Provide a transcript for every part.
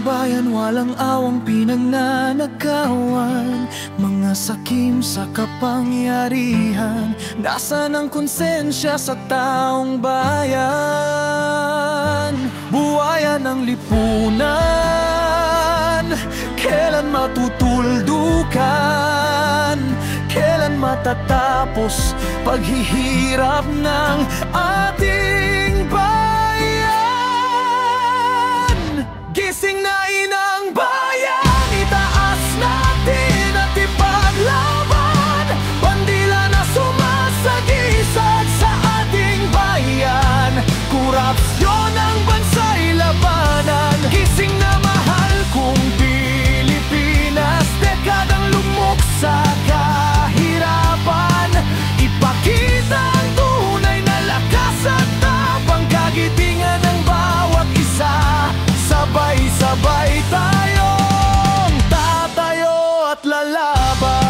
bayan walang awang pinananakawan, mga sakim sa kapangyarihan. Nasaan ang konsensya sa taong bayan? Buhayan ng lipunan, kailan matutuldukan? Kailan matatapos paghihirap ng ating bayan? Gising na inang bayan, itaas natin at ipaglaban bandila na sumasagisag sa ating bayan. Korupsyon ang bansa'y labanan. Gising na mahal kong Pilipinas, dekadang lumok sa kahirapan. Ipakita ang tunay na lakas at tapang, kagitingan ng bawat isa. Sabay-sabay tayong tatayo at lalaban.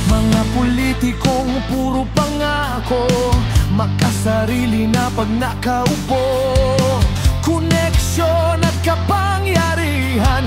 Mga politikong puro pangako, makasarili na pag nakaupo. Koneksyon at kapangyarihan